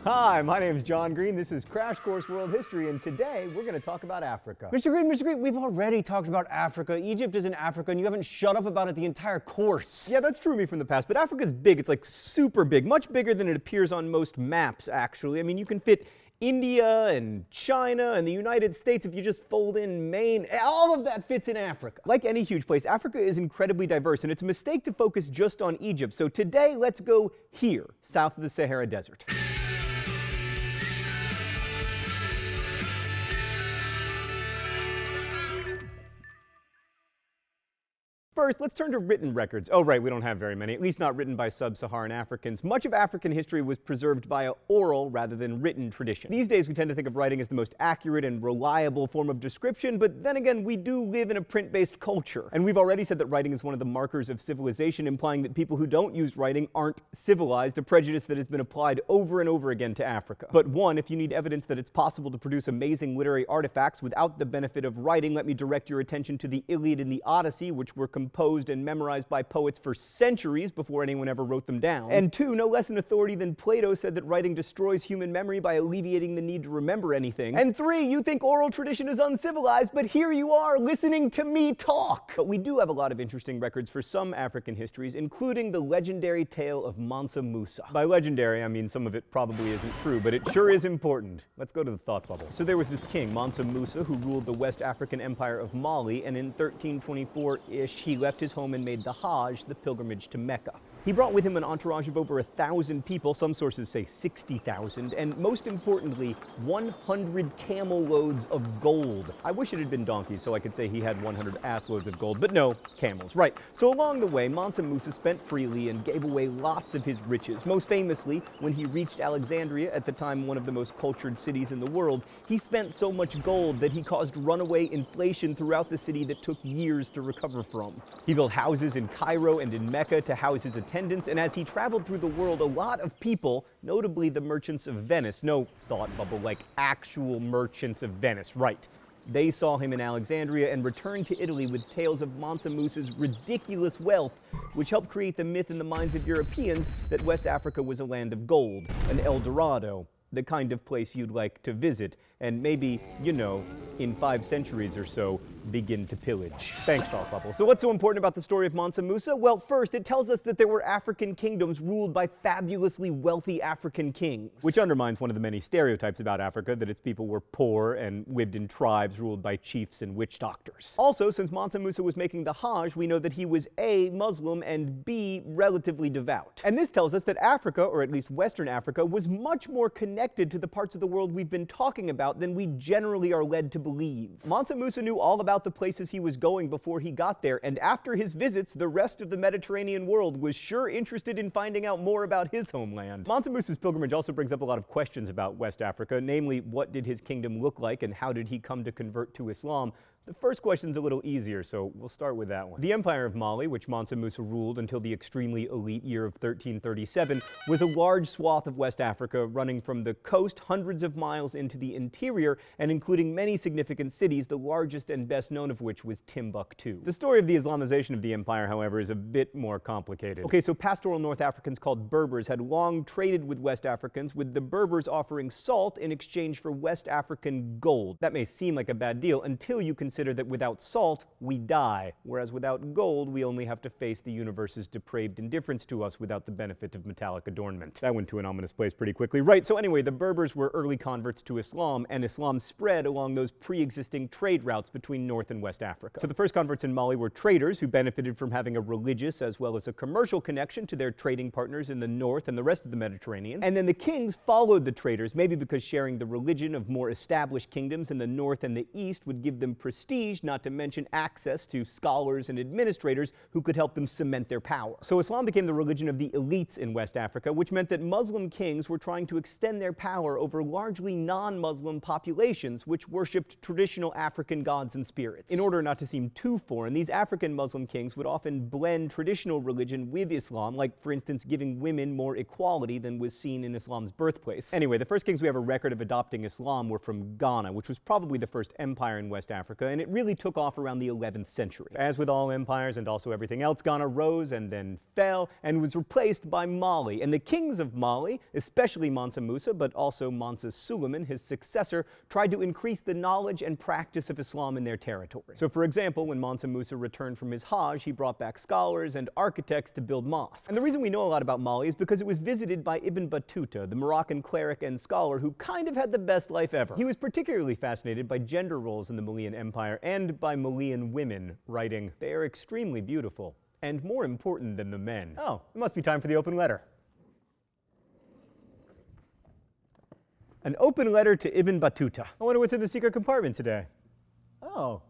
Hi, my name is John Green. This is Crash Course World History, and today we're going to talk about Africa. Mr. Green, we've already talked about Africa. Egypt is in Africa, and you haven't shut up about it the entire course. Yeah, that's true of me from the past, but Africa's big. It's like super big, much bigger than it appears on most maps, actually. I mean, you can fit India and China and the United States if you just fold in Maine. All of that fits in Africa. Like any huge place, Africa is incredibly diverse, and it's a mistake to focus just on Egypt. So today, let's go here, south of the Sahara Desert. First, let's turn to written records. Oh, right, we don't have very many, at least not written by sub-Saharan Africans. Much of African history was preserved via oral rather than written tradition. These days, we tend to think of writing as the most accurate and reliable form of description, but then again, we do live in a print-based culture. And we've already said that writing is one of the markers of civilization, implying that people who don't use writing aren't civilized, a prejudice that has been applied over and over again to Africa. But one, if you need evidence that it's possible to produce amazing literary artifacts without the benefit of writing, let me direct your attention to the Iliad and the Odyssey, which were composed and memorized by poets for centuries before anyone ever wrote them down. And two, no less an authority than Plato said that writing destroys human memory by alleviating the need to remember anything. And three, you think oral tradition is uncivilized, but here you are listening to me talk. But we do have a lot of interesting records for some African histories, including the legendary tale of Mansa Musa. By legendary, I mean some of it probably isn't true, but it sure is important. Let's go to the thought bubble. So there was this king, Mansa Musa, who ruled the West African empire of Mali, and in 1324-ish, he left his home and made the Hajj, the pilgrimage to Mecca. He brought with him an entourage of over 1,000 people, some sources say 60,000, and most importantly, 100 camel loads of gold. I wish it had been donkeys so I could say he had 100 ass loads of gold, but no, camels, right. So along the way, Mansa Musa spent freely and gave away lots of his riches. Most famously, when he reached Alexandria, at the time one of the most cultured cities in the world, he spent so much gold that he caused runaway inflation throughout the city that took years to recover from. He built houses in Cairo and in Mecca to house his attendants, and as he traveled through the world, a lot of people, notably the merchants of Venice, no thought bubble, like actual merchants of Venice, right. They saw him in Alexandria and returned to Italy with tales of Mansa Musa's ridiculous wealth, which helped create the myth in the minds of Europeans that West Africa was a land of gold, an El Dorado, the kind of place you'd like to visit, and maybe, you know, in 5 centuries or so, begin to pillage. Thanks, Thought Bubble. So what's so important about the story of Mansa Musa? Well, first, it tells us that there were African kingdoms ruled by fabulously wealthy African kings, which undermines one of the many stereotypes about Africa, that its people were poor and lived in tribes ruled by chiefs and witch doctors. Also, since Mansa Musa was making the Hajj, we know that he was A, Muslim, and B, relatively devout. And this tells us that Africa, or at least Western Africa, was much more connected to the parts of the world we've been talking about than we generally are led to believe. Mansa Musa knew all about the places he was going before he got there, and after his visits, the rest of the Mediterranean world was sure interested in finding out more about his homeland. Mansa Musa's pilgrimage also brings up a lot of questions about West Africa, namely, what did his kingdom look like and how did he come to convert to Islam? The first question's a little easier, so we'll start with that one. The Empire of Mali, which Mansa Musa ruled until the extremely elite year of 1337, was a large swath of West Africa running from the coast hundreds of miles into the interior and including many significant cities, the largest and best known of which was Timbuktu. The story of the Islamization of the empire, however, is a bit more complicated. Okay, so pastoral North Africans called Berbers had long traded with West Africans, with the Berbers offering salt in exchange for West African gold. That may seem like a bad deal until you consider that without salt, we die, whereas without gold, we only have to face the universe's depraved indifference to us without the benefit of metallic adornment. That went to an ominous place pretty quickly. Right, so anyway, the Berbers were early converts to Islam, and Islam spread along those pre-existing trade routes between North and West Africa. So the first converts in Mali were traders who benefited from having a religious as well as a commercial connection to their trading partners in the North and the rest of the Mediterranean. And then the kings followed the traders, maybe because sharing the religion of more established kingdoms in the North and the East would give them prestige, not to mention access to scholars and administrators who could help them cement their power. So Islam became the religion of the elites in West Africa, which meant that Muslim kings were trying to extend their power over largely non-Muslim populations which worshipped traditional African gods and spirits. In order not to seem too foreign, these African Muslim kings would often blend traditional religion with Islam, like, for instance, giving women more equality than was seen in Islam's birthplace. Anyway, the first kings we have a record of adopting Islam were from Ghana, which was probably the first empire in West Africa, and it really took off around the 11th century. As with all empires and also everything else, Ghana rose and then fell and was replaced by Mali. And the kings of Mali, especially Mansa Musa, but also Mansa Suleiman, his successor, tried to increase the knowledge and practice of Islam in their territory. So for example, when Mansa Musa returned from his Hajj, he brought back scholars and architects to build mosques. And the reason we know a lot about Mali is because it was visited by Ibn Battuta, the Moroccan cleric and scholar who kind of had the best life ever. He was particularly fascinated by gender roles in the Malian Empire and by Malian women, writing, "They are extremely beautiful and more important than the men." Oh, it must be time for the open letter. An open letter to Ibn Battuta. I wonder what's in the secret compartment today. Oh,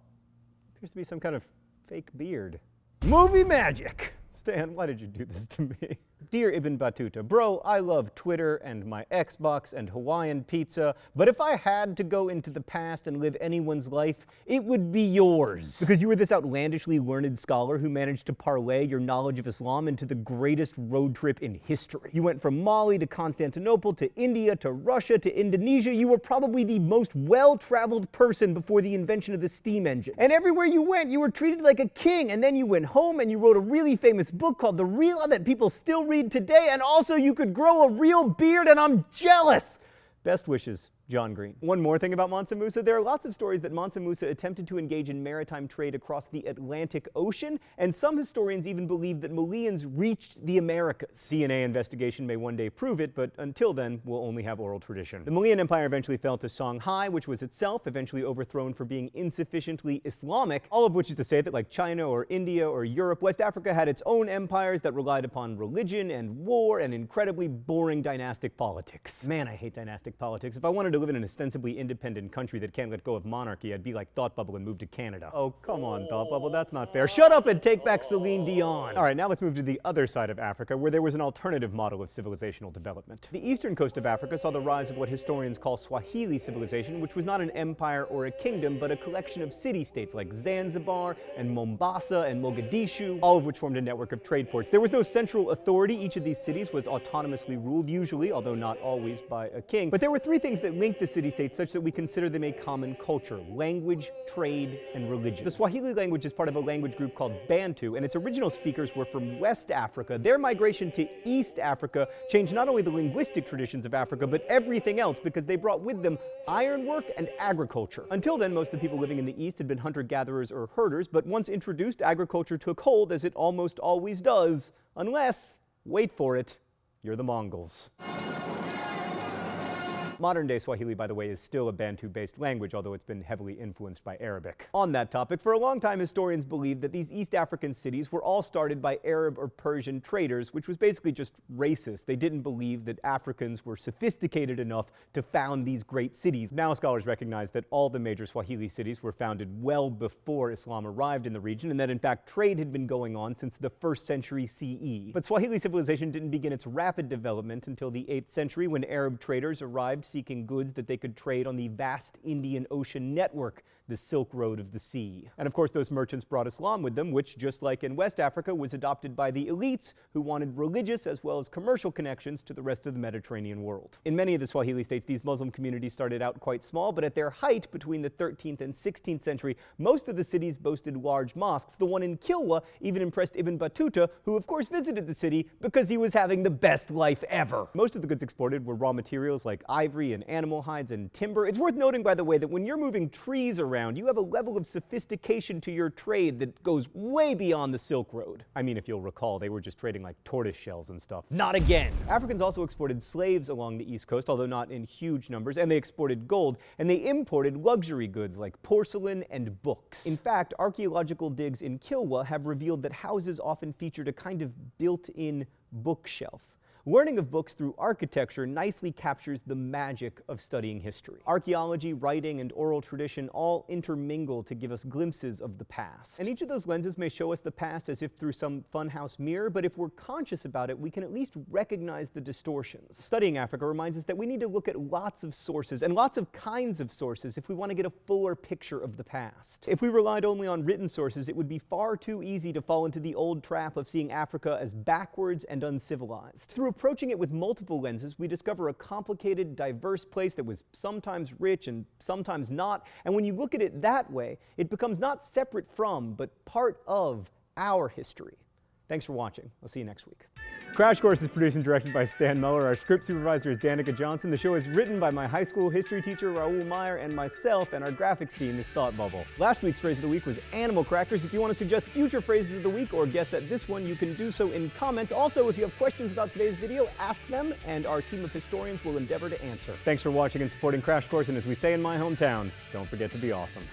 appears to be some kind of fake beard. Movie magic! Stan, why did you do this to me? Dear Ibn Battuta, bro, I love Twitter and my Xbox and Hawaiian pizza, but if I had to go into the past and live anyone's life, it would be yours. Because you were this outlandishly learned scholar who managed to parlay your knowledge of Islam into the greatest road trip in history. You went from Mali to Constantinople to India to Russia to Indonesia. You were probably the most well-traveled person before the invention of the steam engine. And everywhere you went, you were treated like a king, and then you went home and you wrote a really famous book called The Real that people still read today, and also you could grow a real beard, and I'm jealous. Best wishes, John Green. One more thing about Mansa Musa, there are lots of stories that Mansa Musa attempted to engage in maritime trade across the Atlantic Ocean, and some historians even believe that Malians reached the Americas. DNA investigation may one day prove it, but until then, we'll only have oral tradition. The Malian Empire eventually fell to Songhai, which was itself eventually overthrown for being insufficiently Islamic, all of which is to say that like China or India or Europe, West Africa had its own empires that relied upon religion and war and incredibly boring dynastic politics. Man, I hate dynastic politics. If I wanted to live in an ostensibly independent country that can't let go of monarchy, I'd be like Thought Bubble and move to Canada. Oh, come on, Thought Bubble, that's not fair. Shut up and take back Celine Dion. All right, now let's move to the other side of Africa, where there was an alternative model of civilizational development. The eastern coast of Africa saw the rise of what historians call Swahili civilization, which was not an empire or a kingdom, but a collection of city-states like Zanzibar and Mombasa and Mogadishu, all of which formed a network of trade ports. There was no central authority. Each of these cities was autonomously ruled, usually, although not always, by a king. But there were three things that linked the city-states such that we consider them a common culture: language, trade, and religion. The Swahili language is part of a language group called Bantu, and its original speakers were from West Africa. Their migration to East Africa changed not only the linguistic traditions of Africa, but everything else, because they brought with them ironwork and agriculture. Until then, most of the people living in the East had been hunter-gatherers or herders, but once introduced, agriculture took hold, as it almost always does, unless, wait for it, you're the Mongols. Modern-day Swahili, by the way, is still a Bantu-based language, although it's been heavily influenced by Arabic. On that topic, for a long time, historians believed that these East African cities were all started by Arab or Persian traders, which was basically just racist. They didn't believe that Africans were sophisticated enough to found these great cities. Now scholars recognize that all the major Swahili cities were founded well before Islam arrived in the region, and that in fact trade had been going on since the 1st century CE. But Swahili civilization didn't begin its rapid development until the 8th century, when Arab traders arrived seeking goods that they could trade on the vast Indian Ocean network, the Silk Road of the Sea. And of course, those merchants brought Islam with them, which, just like in West Africa, was adopted by the elites who wanted religious as well as commercial connections to the rest of the Mediterranean world. In many of the Swahili states, these Muslim communities started out quite small, but at their height between the 13th and 16th century, most of the cities boasted large mosques. The one in Kilwa even impressed Ibn Battuta, who of course visited the city because he was having the best life ever. Most of the goods exported were raw materials like ivory and animal hides and timber. It's worth noting, by the way, that when you're moving trees around, you have a level of sophistication to your trade that goes way beyond the Silk Road. I mean, if you'll recall, they were just trading like tortoise shells and stuff. Not again! Africans also exported slaves along the East Coast, although not in huge numbers, and they exported gold, and they imported luxury goods like porcelain and books. In fact, archaeological digs in Kilwa have revealed that houses often featured a kind of built-in bookshelf. Learning of books through architecture nicely captures the magic of studying history. Archaeology, writing, and oral tradition all intermingle to give us glimpses of the past. And each of those lenses may show us the past as if through some funhouse mirror, but if we're conscious about it, we can at least recognize the distortions. Studying Africa reminds us that we need to look at lots of sources, and lots of kinds of sources, if we want to get a fuller picture of the past. If we relied only on written sources, it would be far too easy to fall into the old trap of seeing Africa as backwards and uncivilized. Through a approaching it with multiple lenses, we discover a complicated, diverse place that was sometimes rich and sometimes not. And when you look at it that way, it becomes not separate from, but part of our history. Thanks for watching. I'll see you next week. Crash Course is produced and directed by Stan Muller. Our script supervisor is Danica Johnson. The show is written by my high school history teacher, Raoul Meyer, and myself, and our graphics team is Thought Bubble. Last week's phrase of the week was animal crackers. If you want to suggest future phrases of the week or guess at this one, you can do so in comments. Also, if you have questions about today's video, ask them, and our team of historians will endeavor to answer. Thanks for watching and supporting Crash Course, and as we say in my hometown, don't forget to be awesome.